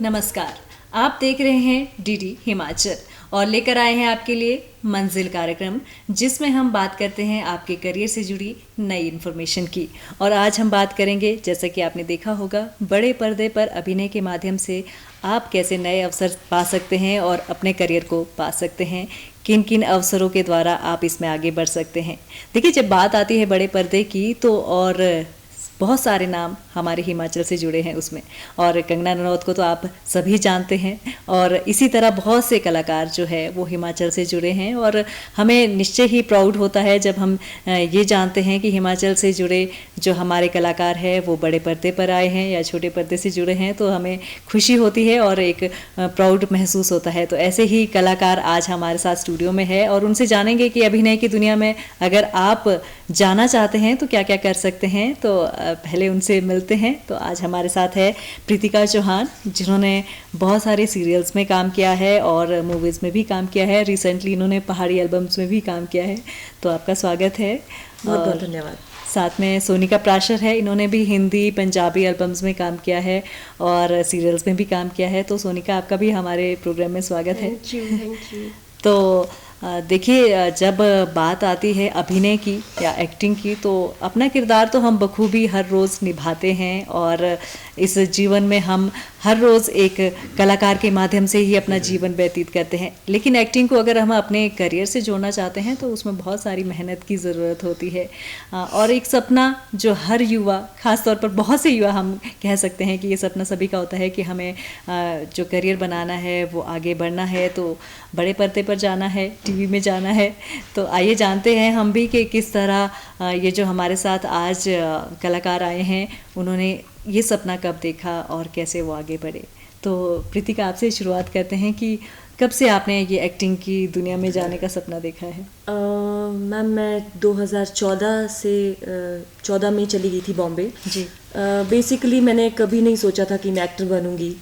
नमस्कार, आप देख रहे हैं डीडी हिमाचल और लेकर आए हैं आपके लिए मंजिल कार्यक्रम, जिसमें हम बात करते हैं आपके करियर से जुड़ी नई इन्फॉर्मेशन की। और आज हम बात करेंगे, जैसा कि आपने देखा होगा, बड़े पर्दे पर अभिनय के माध्यम से आप कैसे नए अवसर पा सकते हैं और अपने करियर को पा सकते हैं। किन किन अवसरों के द्वारा आप इसमें आगे बढ़ सकते हैं। देखिए, जब बात आती है बड़े पर्दे की तो और बहुत सारे नाम हमारे हिमाचल से जुड़े हैं उसमें, और कंगना रनौत को तो आप सभी जानते हैं। और इसी तरह बहुत से कलाकार जो है वो हिमाचल से जुड़े हैं, और हमें निश्चय ही प्राउड होता है जब हम ये जानते हैं कि हिमाचल से जुड़े जो हमारे कलाकार हैं वो बड़े पर्दे पर आए हैं या छोटे पर्दे से जुड़े हैं, तो हमें खुशी होती है और एक प्राउड महसूस होता है। तो ऐसे ही कलाकार आज हमारे साथ स्टूडियो में है और उनसे जानेंगे कि अभिनय की दुनिया में अगर आप जाना चाहते हैं तो क्या क्या कर सकते हैं। तो पहले उनसे मिलते हैं। तो आज हमारे साथ है प्रीतिका चौहान, जिन्होंने बहुत सारे सीरियल्स में काम किया है और मूवीज़ में भी काम किया है। रिसेंटली इन्होंने पहाड़ी एल्बम्स में भी काम किया है। तो आपका स्वागत है। बहुत बहुत धन्यवाद। साथ में सोनिका प्राशर है, इन्होंने भी हिंदी पंजाबी एल्बम्स में काम किया है और सीरियल्स में भी काम किया है। तो सोनिका, आपका भी हमारे प्रोग्राम में स्वागत है। Thank you. तो देखिए, जब बात आती है अभिनय की या एक्टिंग की, तो अपना किरदार तो हम बखूबी हर रोज़ निभाते हैं और इस जीवन में हम हर रोज़ एक कलाकार के माध्यम से ही अपना जीवन व्यतीत करते हैं। लेकिन एक्टिंग को अगर हम अपने करियर से जोड़ना चाहते हैं तो उसमें बहुत सारी मेहनत की ज़रूरत होती है। और एक सपना जो हर युवा, ख़ास तौर पर बहुत से युवा हम कह सकते हैं कि ये सपना सभी का होता है कि हमें जो करियर बनाना है वो आगे बढ़ना है, तो बड़े पर्दे पर जाना है, टीवी में जाना है। तो आइए जानते हैं हम भी कि किस तरह ये जो हमारे साथ आज कलाकार आए हैं उन्होंने ये सपना कब देखा और कैसे वो आगे बढ़े। तो प्रीतिका, आपसे शुरुआत करते हैं कि कब से आपने ये एक्टिंग की दुनिया में जाने का सपना देखा है? मैम, मैं 2014 से 14 में चली गई थी बॉम्बे जी। बेसिकली मैंने कभी नहीं सोचा था कि मैं एक्टर बनूंगी।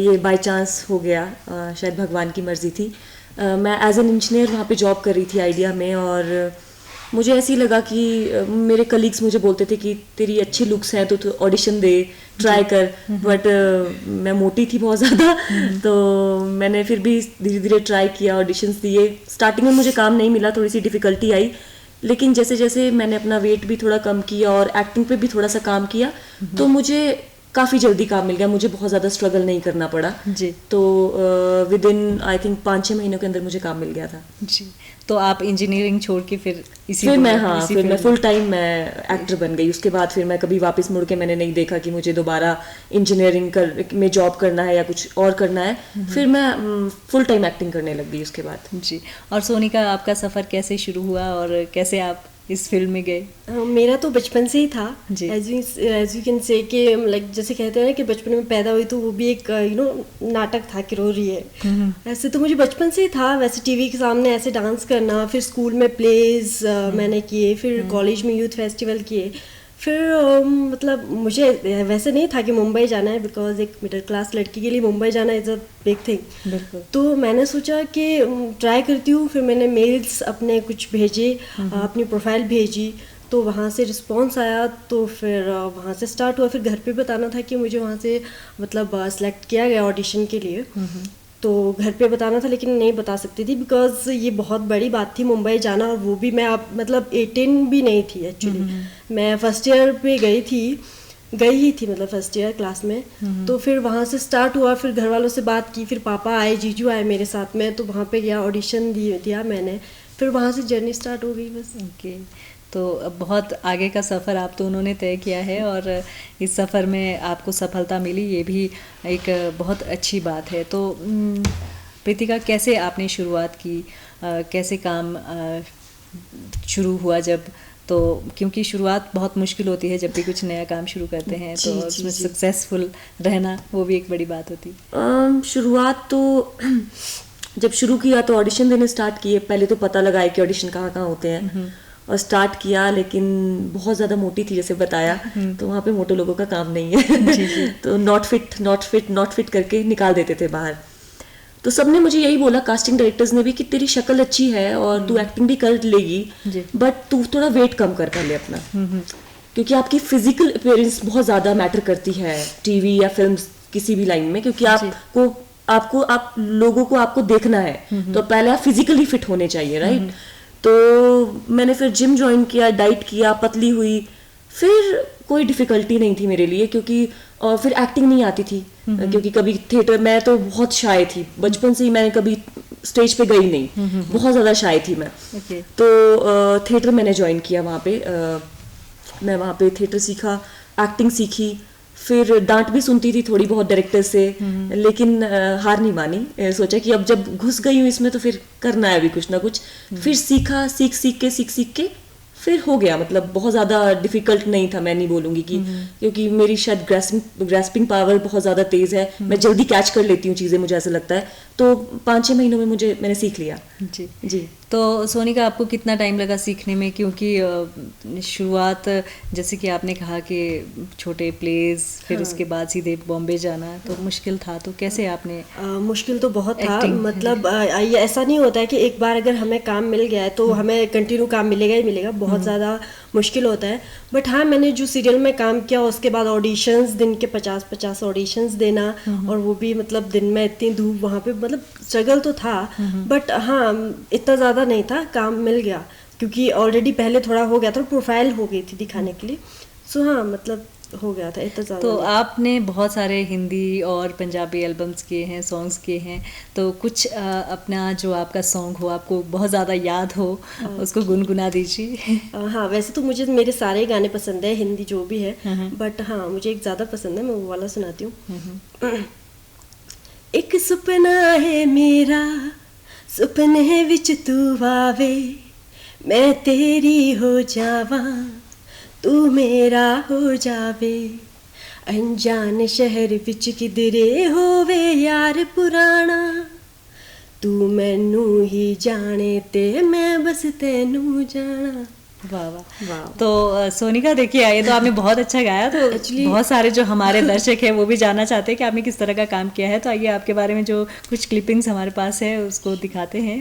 ये बाय चांस हो गया, शायद भगवान की मर्जी थी। मैं एज एन इंजीनियर वहाँ पे जॉब कर रही थी आइडिया में, और मुझे ऐसे ही लगा कि मेरे कलीग्स मुझे बोलते थे कि तेरी अच्छी लुक्स हैं तो तू ऑडिशन दे, ट्राई कर। बट मैं मोटी थी बहुत ज़्यादा, तो मैंने फिर भी धीरे धीरे ट्राई किया, ऑडिशंस दिए। स्टार्टिंग में मुझे काम नहीं मिला, थोड़ी सी डिफ़िकल्टी आई, लेकिन जैसे जैसे मैंने अपना वेट भी थोड़ा कम किया और एक्टिंग पे भी थोड़ा सा काम किया तो मुझे काफ़ी जल्दी काम मिल गया। मुझे बहुत ज़्यादा स्ट्रगल नहीं करना पड़ा जी। तो विद इन आई थिंक 5-6 महीनों के अंदर मुझे काम मिल गया था जी। तो आप इंजीनियरिंग छोड़ के फिर फिर मैं फुल टाइम मैं एक्टर बन गई। उसके बाद फिर मैं कभी वापस मुड़ के मैंने नहीं देखा कि मुझे दोबारा इंजीनियरिंग में जॉब करना है या कुछ और करना है। फिर मैं फुल टाइम एक्टिंग करने लग गई उसके बाद जी। और सोनिका, आपका सफ़र कैसे शुरू हुआ और कैसे आप इस फील्ड में गए? मेरा तो बचपन से ही था। एज यू कैन से कि लाइक जैसे कहते हैं ना कि बचपन में पैदा हुई तो वो भी एक नाटक था कि रो रही है। ऐसे तो मुझे बचपन से ही था, वैसे टीवी के सामने ऐसे डांस करना, फिर स्कूल में प्लेज मैंने किए, फिर कॉलेज में यूथ फेस्टिवल किए। फिर मतलब मुझे वैसे नहीं था कि मुंबई जाना है, बिकॉज एक मिडिल क्लास लड़की के लिए मुंबई जाना इज़ अ बिग थिंग। तो मैंने सोचा कि ट्राई करती हूँ। फिर मैंने मेल्स अपने कुछ भेजे, अपनी प्रोफाइल भेजी, तो वहाँ से रिस्पॉन्स आया। तो फिर वहाँ से स्टार्ट हुआ। फिर घर पे बताना था कि मुझे वहाँ से मतलब सेलेक्ट किया गया ऑडिशन के लिए। तो घर पे बताना था लेकिन नहीं बता सकती थी, बिकॉज ये बहुत बड़ी बात थी मुंबई जाना, और वो भी मैं अब मतलब 18 भी नहीं थी एक्चुअली। मैं फर्स्ट ईयर पे गई ही थी मतलब फर्स्ट ईयर क्लास में। तो फिर वहाँ से स्टार्ट हुआ। फिर घर वालों से बात की, फिर पापा आए, जीजू आए मेरे साथ में, तो वहाँ पे गया, ऑडिशन दिया मैंने। फिर वहाँ से जर्नी स्टार्ट हो गई बस। ओके। तो बहुत आगे का सफ़र आप दोनों ने तय किया है और इस सफ़र में आपको सफलता मिली, ये भी एक बहुत अच्छी बात है। तो प्रीतिका, कैसे आपने शुरुआत की, कैसे काम शुरू हुआ जब? तो क्योंकि शुरुआत बहुत मुश्किल होती है जब भी कुछ नया काम शुरू करते हैं, तो उसमें सक्सेसफुल रहना वो भी एक बड़ी बात होती है। शुरुआत तो जब शुरू किया तो ऑडिशन देने स्टार्ट किए। पहले तो पता लगाया कि ऑडिशन कहाँ होते हैं और स्टार्ट किया, लेकिन बहुत ज़्यादा मोटी थी जैसे बताया, तो वहाँ पे मोटे लोगों का काम नहीं है। तो नॉट फिट करके निकाल देते थे बाहर। तो सबने मुझे यही बोला, कास्टिंग डायरेक्टर्स ने भी, कि तेरी शक्ल अच्छी है और तू एक्टिंग भी कर लेगी, बट तू थोड़ा वेट कम कर पहले अपना, क्योंकि आपकी फिजिकल अपीयरेंस बहुत ज़्यादा मैटर करती है टीवी या फिल्म्स किसी भी लाइन में, क्योंकि आप लोगों को आपको देखना है, तो पहले आप फिजिकली फिट होने चाहिए, राइट। तो मैंने फिर जिम ज्वाइन किया, डाइट किया, पतली हुई, फिर कोई डिफिकल्टी नहीं थी मेरे लिए, क्योंकि और फिर एक्टिंग नहीं आती थी, क्योंकि कभी थिएटर, मैं तो बहुत शाय थी बचपन से ही, मैंने कभी स्टेज पे गई नहीं, बहुत ज़्यादा शाय थी मैं। तो थिएटर मैंने ज्वाइन किया वहाँ पे, मैं वहाँ पे थिएटर सीखा, एक्टिंग सीखी, फिर डांट भी सुनती थी थोड़ी बहुत डायरेक्टर से, लेकिन हार नहीं मानी, सोचा कि अब जब घुस गई हूँ इसमें तो फिर करना है अभी कुछ ना कुछ। फिर सीखा, सीख के फिर हो गया, मतलब बहुत ज़्यादा डिफिकल्ट नहीं था, मैं नहीं बोलूँगी कि, क्योंकि मेरी शायद ग्रास्पिंग पावर बहुत ज़्यादा तेज़ है, मैं जल्दी कैच कर लेती हूँ चीज़ें, मुझे ऐसा लगता है। तो 5-6 महीनों में मैंने सीख लिया। जी। तो सोनिका, आपको कितना टाइम लगा सीखने में? क्योंकि शुरुआत जैसे कि आपने कहा कि छोटे प्लेज, फिर उसके बाद सीधे बॉम्बे जाना, तो मुश्किल था, तो कैसे आपने? मुश्किल तो बहुत था, मतलब ये ऐसा नहीं होता है कि एक बार अगर हमें काम मिल गया है तो हमें कंटिन्यू काम मिलेगा ही मिलेगा, बहुत ज़्यादा मुश्किल होता है। बट हाँ, मैंने जो सीरियल में काम किया उसके बाद ऑडिशंस, दिन के 50-50 ऑडिशंस देना, और वो भी मतलब दिन में इतनी धूप, वहाँ पे मतलब स्ट्रगल तो था, बट हाँ इतना ज़्यादा नहीं था, काम मिल गया क्योंकि ऑलरेडी पहले थोड़ा हो गया था, प्रोफाइल हो गई थी दिखाने के लिए। सो हाँ, मतलब हो गया था, इतना ज़्यादा। तो आपने बहुत सारे हिंदी और पंजाबी एल्बम्स किए हैं, सॉन्ग्स किए हैं, तो कुछ अपना जो आपका सॉन्ग हो, आपको बहुत ज़्यादा याद हो, उसको गुनगुना दीजिए। हाँ, वैसे तो मुझे मेरे सारे गाने पसंद है, हिंदी जो भी है, बट हाँ मुझे एक ज़्यादा पसंद है, मैं वो वाला सुनाती हूँ। एक सुपना है मेरा, सुपने विच तू आवे, मैं तेरी हो जावा, तू मेरा हो जावे, अनजान शहर विच किधरे होवे यार पुराना, तू मैनू ही जाने ते मैं बस तेनू जाना। वाह वाह। तो सोनिका, देखिए, ये तो आपने बहुत अच्छा गाया, तो बहुत सारे जो हमारे दर्शक हैं वो भी जानना चाहते हैं कि आपने किस तरह का काम किया है, तो आइए आपके बारे में जो कुछ क्लिपिंग्स हमारे पास है उसको दिखाते हैं।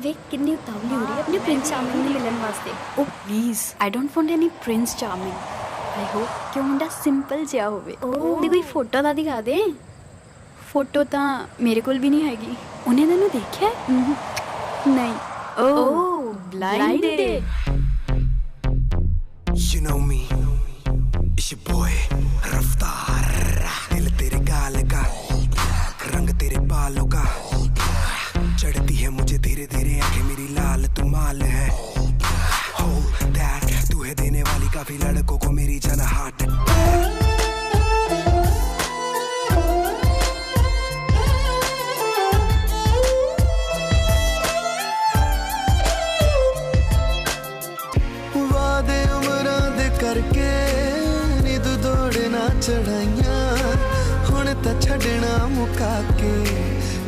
वे कितनी उतावली हो रही है अपने प्रिंस चार्मिंग ने मिलन वास्ते। Oh please, I don't want any prince charming, I hope कि ਉਹ ਮੁੰਡਾ ਸਿੰਪਲ ਜਿਹਾ ਹੋਵੇ। ਤੇ ਕੋਈ ਫੋਟੋ ਤਾਂ ਦਿਖਾ ਦੇ। ਫੋਟੋ ਤਾਂ ਮੇਰੇ ਕੋਲ ਵੀ ਨਹੀਂ ਹੈਗੀ। ਉਹਨੇ ਤੈਨੂੰ ਦੇਖਿਆ? ਨਹੀਂ। ਓ ਬਲਾਈਂਡਡ। You know me, it's your boy रफ्तार, दिल तेरे गाल का, रंग तेरे बालों का, चढ़ती है मुझे धीरे धीरे आंखें मेरी लाल, तू माल है, hold that, तू है देने वाली काफी लड़कों को मेरी जान हार्ट। वादे उमरां दे करके निद दौड़ना चढ़ाइयां, हुण तां छड्डना मुका के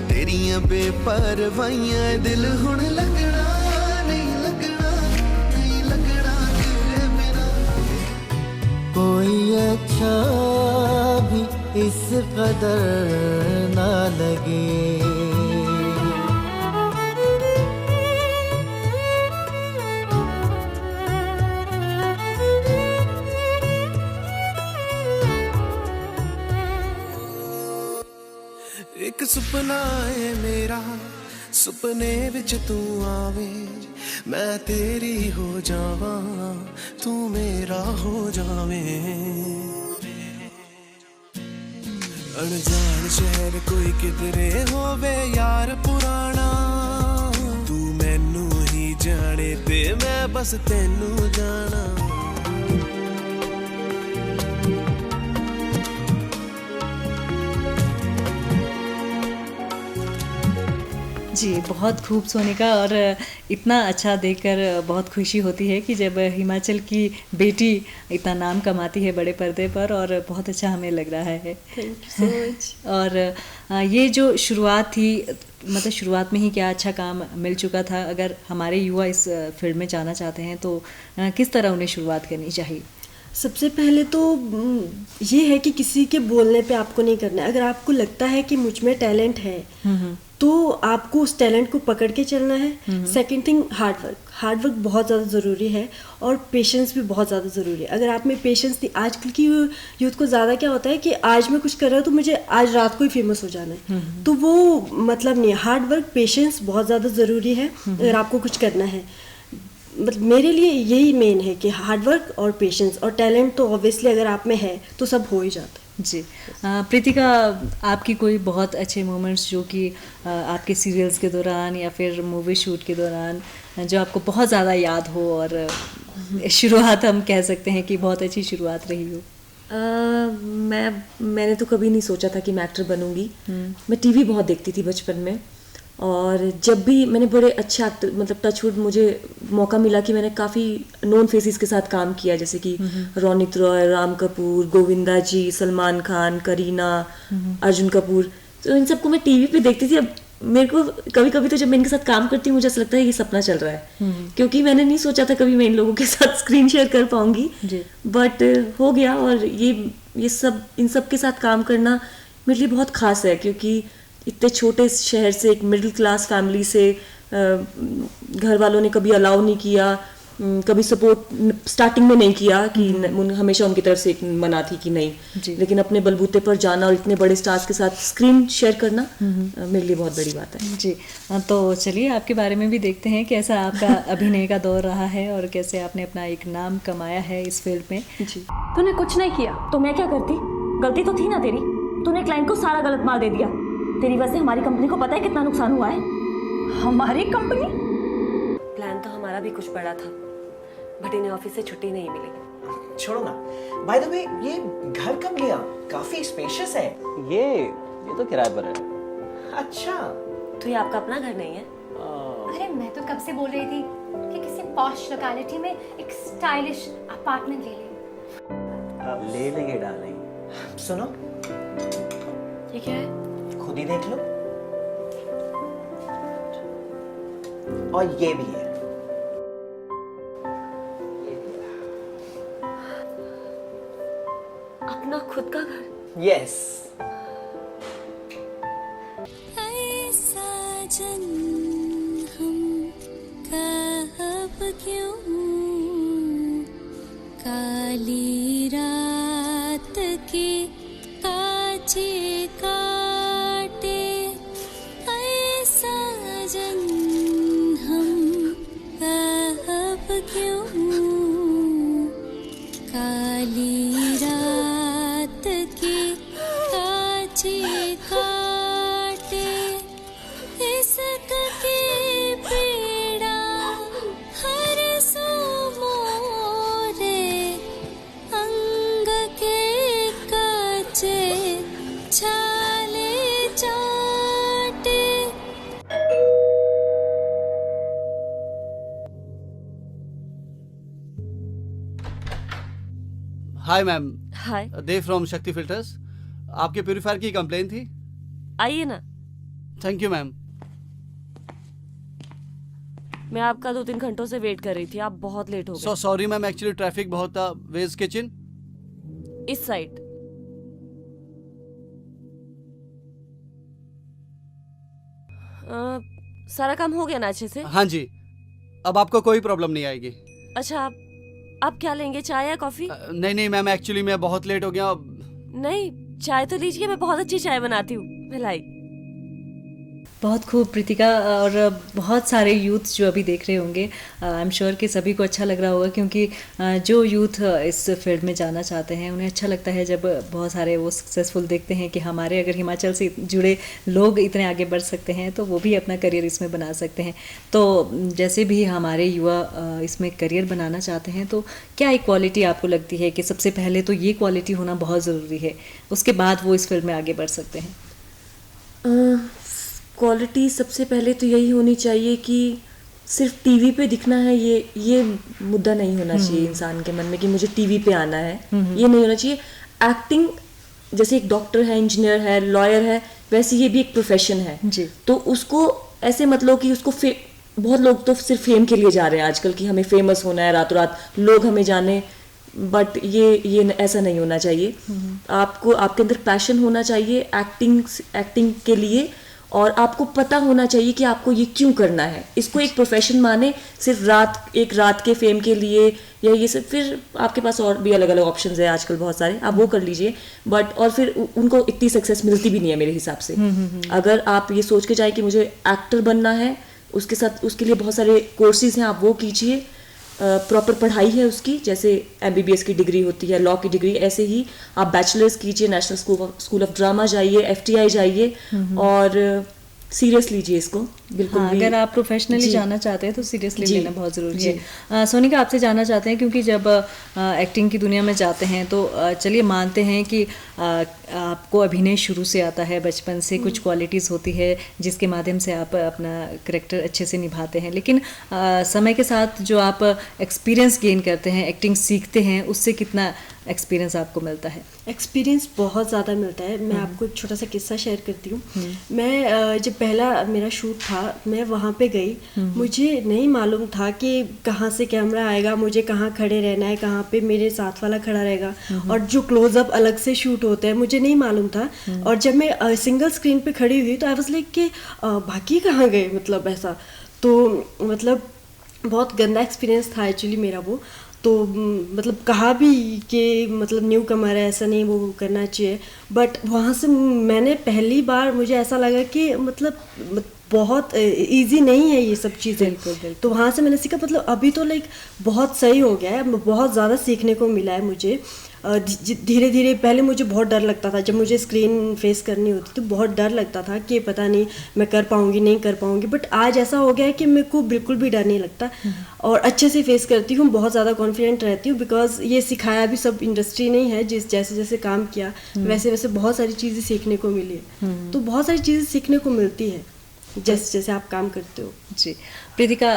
तेरियां बेपरवाहियां, दिल हुण लगना नहीं लगना, नहीं लगना तेरे बिना। कोई अच्छा भी इस कदर ना लगे, एक सुपना है मेरा, सुपने विच तू आवे, मैं तेरी हो जावा, तू मेरा हो जावे, अनजान शहर कोई किधरे होवे यार पुराना, तू मैनू ही जाने ते मैं बस तेनू जाना। जी, बहुत खूब सोनिका, और इतना अच्छा देखकर बहुत खुशी होती है कि जब हिमाचल की बेटी इतना नाम कमाती है बड़े पर्दे पर, और बहुत अच्छा हमें लग रहा है। Thank you so much. और ये जो शुरुआत थी, मतलब शुरुआत में ही क्या अच्छा काम मिल चुका था, अगर हमारे युवा इस फील्ड में जाना चाहते हैं तो किस तरह उन्हें शुरुआत करनी चाहिए? सबसे पहले तो ये है कि किसी के बोलने पे आपको नहीं करना है। अगर आपको लगता है कि मुझ में टैलेंट है तो आपको उस टैलेंट को पकड़ के चलना है। सेकंड थिंग, हार्ड वर्क बहुत ज़्यादा ज़रूरी है और पेशेंस भी बहुत ज़्यादा ज़रूरी है। अगर आप में पेशेंस नहीं, आजकल की यूथ को ज़्यादा क्या होता है कि आज मैं कुछ कर रहा हूँ तो मुझे आज रात को ही फेमस हो जाना है, तो वो मतलब नहीं है। हार्ड वर्क, पेशेंस बहुत ज़्यादा ज़रूरी है अगर आपको कुछ करना है। मतलब मेरे लिए यही मेन है कि हार्ड वर्क और पेशेंस, और टैलेंट तो ऑब्वियसली अगर आप में है तो सब हो ही जाता है। जी प्रीतिका, आपकी कोई बहुत अच्छे मोमेंट्स जो कि आपके सीरियल्स के दौरान या फिर मूवी शूट के दौरान जो आपको बहुत ज़्यादा याद हो, और शुरुआत हम कह सकते हैं कि बहुत अच्छी शुरुआत रही हो? मैंने तो कभी नहीं सोचा था कि मैं एक्टर बनूंगी। मैं टीवी बहुत देखती थी बचपन में, और जब भी मैंने बड़े अच्छे एक्टर, मतलब टचवुड मुझे मौका मिला कि मैंने काफ़ी नोन फेसेस के साथ काम किया, जैसे कि रोनित रॉय, राम कपूर, गोविंदा जी, सलमान खान, करीना, अर्जुन कपूर, तो इन सबको मैं टीवी पे देखती थी। अब मेरे को कभी कभी तो जब मैं इनके साथ काम करती हूँ मुझे ऐसा लगता है ये सपना चल रहा है, क्योंकि मैंने नहीं सोचा था कभी मैं इन लोगों के साथ स्क्रीन शेयर कर पाऊंगी, बट हो गया। और ये सब, इन सब के साथ काम करना मेरे लिए बहुत खास है, क्योंकि इतने छोटे शहर से, एक मिडिल क्लास फैमिली से, घर वालों ने कभी अलाउ नहीं किया, कभी सपोर्ट स्टार्टिंग में नहीं किया कि हमेशा उनकी तरफ से एक मना थी कि नहीं, लेकिन अपने बलबूते पर जाना और इतने बड़े स्टार्स के साथ स्क्रीन शेयर करना मेरे लिए बहुत बड़ी बात है। जी, तो चलिए आपके बारे में भी देखते हैं कैसा आपका अभिनय का दौर रहा है और कैसे आपने अपना एक नाम कमाया है इस फील्ड में। जी, तूने कुछ नहीं किया तो मैं क्या करती? गलती तो थी ना तेरी। तूने क्लाइंट को सारा गलत माल दे दिया। तेरी वजह से हमारी कंपनी को पता है कितना नुकसान हुआ है। हमारी कंपनी? प्लान तो हमारा भी कुछ बड़ा था, बट इन्हें ऑफिस से छुट्टी नहीं मिली। छोड़ो ना। बाय द वे, ये घर कब लिया? काफी स्पेशियस है। ये तो किराए पर है। अच्छा, तो ये आपका अपना घर नहीं है? अरे मैं तो कब से बोल रही थी कि किसी पॉश लोकेलिटी में एक स्टाइलिश अपार्टमेंट ले लें। ले लेंगे डार्लिंग। सुनो, ये क्या है? खुद ही देख लो। और ये भी है। अपना खुद का घर? यस। साजन हम कब क्यों काली रात के काचे काटे, साजन हम कब क्यों काली रात के काचे काटे, इसक के पीड़ा हर सो मोरे अंग के काचे छाले चाटे। Hi ma'am, hi, Dev from Shakti filters. आपके प्यूरीफायर की कंप्लेन थी। आइए ना। Thank you ma'am. मैं आपका 2-3 घंटों से वेट कर रही थी, आप बहुत लेट हो गए। So sorry ma'am, actually traffic बहुत था। Veg kitchen? इस साइड। सारा काम हो गया ना अच्छे से? हाँ जी, अब आपको कोई प्रॉब्लम नहीं आएगी। अच्छा, आप क्या लेंगे, चाय या कॉफी? नहीं मैम, एक्चुअली मैं बहुत लेट हो गया। नहीं, चाय तो लीजिए, मैं बहुत अच्छी चाय बनाती हूँ। भिलाई। बहुत खूब प्रीतिका, और बहुत सारे यूथ जो अभी देख रहे होंगे, आई एम श्योर कि सभी को अच्छा लग रहा होगा, क्योंकि जो यूथ इस फील्ड में जाना चाहते हैं उन्हें अच्छा लगता है जब बहुत सारे वो सक्सेसफुल देखते हैं कि हमारे अगर हिमाचल से जुड़े लोग इतने आगे बढ़ सकते हैं तो वो भी अपना करियर इसमें बना सकते हैं। तो जैसे भी हमारे युवा इसमें करियर बनाना चाहते हैं तो क्या एक क्वालिटी आपको लगती है कि सबसे पहले तो ये क्वालिटी होना बहुत ज़रूरी है, उसके बाद वो इस फील्ड में आगे बढ़ सकते हैं? क्वालिटी सबसे पहले तो यही होनी चाहिए कि सिर्फ टीवी पे दिखना है, ये मुद्दा नहीं होना चाहिए इंसान के मन में कि मुझे टीवी पे आना है। ये नहीं होना चाहिए। एक्टिंग जैसे एक डॉक्टर है, इंजीनियर है, लॉयर है, वैसे ये भी एक प्रोफेशन है जी। तो उसको ऐसे मत लो कि उसको बहुत लोग तो सिर्फ फेम के लिए जा रहे हैं आजकल कि हमें फेमस होना है, रातों रात लोग हमें जाने। बट ये ऐसा नहीं होना चाहिए। आपको आपके अंदर पैशन होना चाहिए एक्टिंग के लिए, और आपको पता होना चाहिए कि आपको ये क्यों करना है। इसको एक प्रोफेशन माने सिर्फ एक रात के फेम के लिए या ये सब, फिर आपके पास और भी अलग अलग ऑप्शंस है आजकल बहुत सारे, आप वो कर लीजिए। बट और फिर उनको इतनी सक्सेस मिलती भी नहीं है मेरे हिसाब से। अगर आप ये सोच के जाए कि मुझे एक्टर बनना है, उसके लिए बहुत सारे कोर्सेज हैं, आप वो कीजिए। प्रॉपर पढ़ाई है उसकी, जैसे MBBS की डिग्री होती है, लॉ की डिग्री, ऐसे ही आप बैचलर्स कीजिए, नेशनल स्कूल ऑफ ड्रामा जाइए, FTI जाइए और सीरियस लीजिए इसको बिल्कुल। हाँ, अगर आप प्रोफेशनली जाना चाहते हैं तो सीरियसली लेना बहुत ज़रूरी है। सोनिका, आपसे जानना चाहते हैं, क्योंकि जब एक्टिंग की दुनिया में जाते हैं तो चलिए मानते हैं कि आपको अभिनय शुरू से आता है, बचपन से कुछ क्वालिटीज़ होती है जिसके माध्यम से आप अपना करेक्टर अच्छे से निभाते हैं, लेकिन समय के साथ जो आप एक्सपीरियंस गेन करते हैं, एक्टिंग सीखते हैं, उससे कितना एक्सपीरियंस आपको मिलता है? एक्सपीरियंस बहुत ज़्यादा मिलता है। मैं आपको एक छोटा सा किस्सा शेयर करती हूँ। मैं जब पहला मेरा शूट था, मैं वहाँ पे गई, मुझे नहीं मालूम था कि कहाँ से कैमरा आएगा, मुझे कहाँ खड़े रहना है, कहाँ पे मेरे साथ वाला खड़ा रहेगा, और जो क्लोजअप अलग से शूट होते हैं, मुझे नहीं मालूम था। और जब मैं सिंगल स्क्रीन पे खड़ी हुई तो आई वाज लाइक कि बाकी कहाँ गए, मतलब ऐसा। तो मतलब बहुत गंदा एक्सपीरियंस था एक्चुअली मेरा वो। तो मतलब कहा भी कि मतलब न्यू कमर है, ऐसा नहीं वो करना चाहिए, बट वहाँ से मैंने पहली बार मुझे ऐसा लगा कि मतलब बहुत इजी नहीं है ये सब चीज़ें। तो वहाँ से मैंने सीखा, मतलब अभी तो लाइक बहुत सही हो गया है, बहुत ज़्यादा सीखने को मिला है मुझे। धीरे धीरे पहले मुझे बहुत डर लगता था, जब मुझे स्क्रीन फेस करनी होती तो बहुत डर लगता था कि पता नहीं मैं कर पाऊँगी नहीं कर पाऊँगी, बट आज ऐसा हो गया है कि मेरे को बिल्कुल भी डर नहीं लगता और अच्छे से फेस करती हूँ, बहुत ज़्यादा कॉन्फिडेंट रहती हूँ। बिकॉज ये सिखाया भी सब इंडस्ट्री नहीं है, जैसे जैसे काम किया वैसे वैसे बहुत सारी चीज़ें सीखने को मिली है। तो बहुत सारी चीज़ें सीखने को मिलती है जैसे जैसे आप काम करते हो। जी प्रीतिका,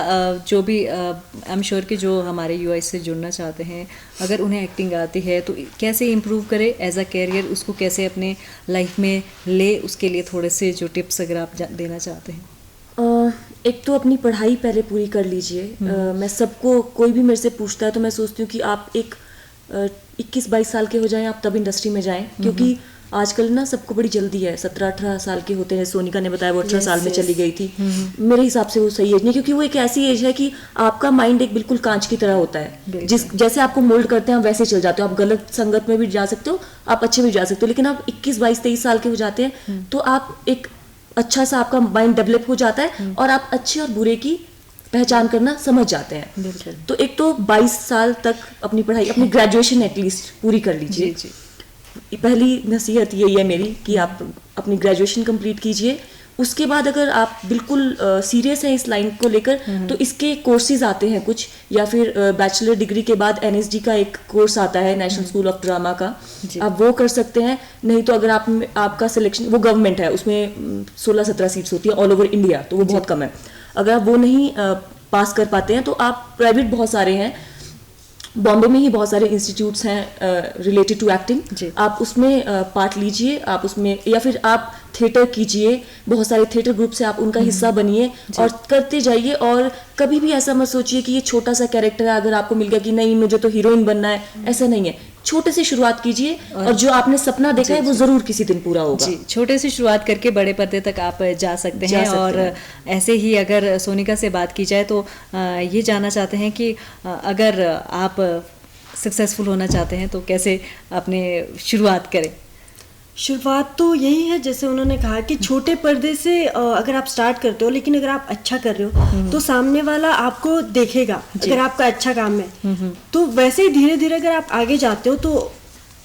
जो भी आई एम श्योर कि जो हमारे यूएस से जुड़ना चाहते हैं, अगर उन्हें एक्टिंग आती है तो कैसे इम्प्रूव करे एज अ कैरियर, उसको कैसे अपने लाइफ में ले, उसके लिए थोड़े से जो टिप्स अगर आप देना चाहते हैं। एक तो अपनी पढ़ाई पहले पूरी कर लीजिए। मैं सबको, कोई भी मेरे से पूछता है तो मैं सोचती हूँ कि आप एक 21-22 साल के हो जाएं, आप तब इंडस्ट्री में जाएं, क्योंकि आजकल ना सबको बड़ी जल्दी है। 17-18 साल के होते हैं, सोनिका ने बताया वो 18 साल में चली गई थी। मेरे हिसाब से वो सही एज नहीं, क्योंकि वो एक ऐसी एज है कि आपका माइंड एक बिल्कुल कांच की तरह होता है, जैसे आपको मोल्ड करते हैं वैसे चल जाते हो। आप गलत संगत में भी जा सकते हो, आप अच्छे भी जा सकते हो, लेकिन आप 21-22-23 साल के हो जाते हैं तो आप एक अच्छा सा आपका माइंड डेवलप हो जाता है और आप अच्छे और बुरे की पहचान करना समझ जाते हैं। तो एक तो 22 साल तक अपनी पढ़ाई, अपनी ग्रेजुएशन एटलीस्ट पूरी कर लीजिए। पहली नसीहत यही है मेरी कि आप अपनी ग्रेजुएशन कंप्लीट कीजिए। उसके बाद अगर आप बिल्कुल सीरियस हैं इस लाइन को लेकर तो इसके कोर्सेज आते हैं कुछ, या फिर बैचलर डिग्री के बाद NSD का एक कोर्स आता है, नेशनल स्कूल ऑफ ड्रामा का, आप वो कर सकते हैं। नहीं तो अगर आपका सिलेक्शन, वो गवर्नमेंट है, उसमें 16-17 सीट्स होती है ऑल ओवर इंडिया, तो वो बहुत कम है। अगर आप वो नहीं पास कर पाते हैं तो आप प्राइवेट, बहुत सारे हैं, बॉम्बे में ही बहुत सारे इंस्टीट्यूट्स हैं रिलेटेड टू एक्टिंग, आप उसमें पार्ट लीजिए। आप उसमें, या फिर आप थिएटर कीजिए, बहुत सारे थिएटर ग्रुप से आप उनका हिस्सा बनिए और करते जाइए। और कभी भी ऐसा मत सोचिए कि ये छोटा सा कैरेक्टर है, अगर आपको मिल गया कि नहीं मुझे तो हीरोइन बनना है, ऐसा नहीं है। छोटे से शुरुआत कीजिए और जो आपने सपना देखा है वो जरूर किसी दिन पूरा होगा। जी, छोटे से शुरुआत करके बड़े पर्दे तक आप जा सकते हैं। और ऐसे ही अगर सोनिका से बात की जाए तो ये जानना चाहते हैं कि अगर आप सक्सेसफुल होना चाहते हैं तो कैसे अपने शुरुआत करें। शुरुआत तो यही है, जैसे उन्होंने कहा कि छोटे पर्दे से अगर आप स्टार्ट करते हो, लेकिन अगर आप अच्छा कर रहे हो तो सामने वाला आपको देखेगा अगर आपका अच्छा काम है। तो वैसे ही धीरे धीरे अगर आप आगे जाते हो तो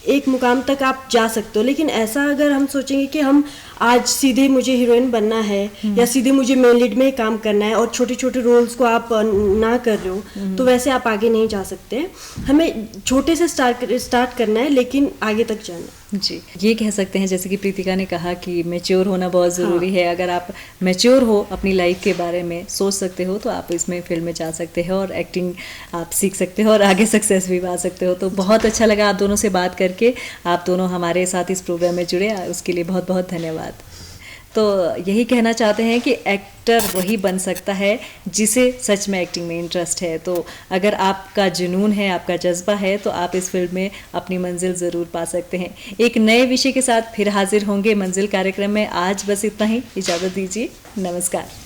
एक मुकाम तक आप जा सकते हो। लेकिन ऐसा अगर हम सोचेंगे कि हम आज सीधे मुझे हीरोइन बनना है या सीधे मुझे मेन लीड में ही काम करना है और छोटे छोटे रोल्स को आप ना कर रहे हो, तो वैसे आप आगे नहीं जा सकते। हमें छोटे से स्टार्ट करना है, लेकिन आगे तक जाना है। जी, ये कह सकते हैं जैसे कि प्रीतिका ने कहा कि मैच्योर होना बहुत ज़रूरी है। अगर आप मैच्योर हो, अपनी लाइफ के बारे में सोच सकते हो, तो आप इसमें फील्ड में जा सकते हो और एक्टिंग आप सीख सकते हो और आगे सक्सेस भी पा सकते हो। तो बहुत अच्छा लगा आप दोनों से बात करके। आप दोनों हमारे साथ इस प्रोग्राम में जुड़े, उसके लिए बहुत बहुत धन्यवाद। तो यही कहना चाहते हैं कि एक्टर वही बन सकता है जिसे सच में एक्टिंग में इंटरेस्ट है। तो अगर आपका जुनून है, आपका जज्बा है, तो आप इस फील्ड में अपनी मंजिल ज़रूर पा सकते हैं। एक नए विषय के साथ फिर हाजिर होंगे मंजिल कार्यक्रम में। आज बस इतना ही, इजाज़त दीजिए, नमस्कार।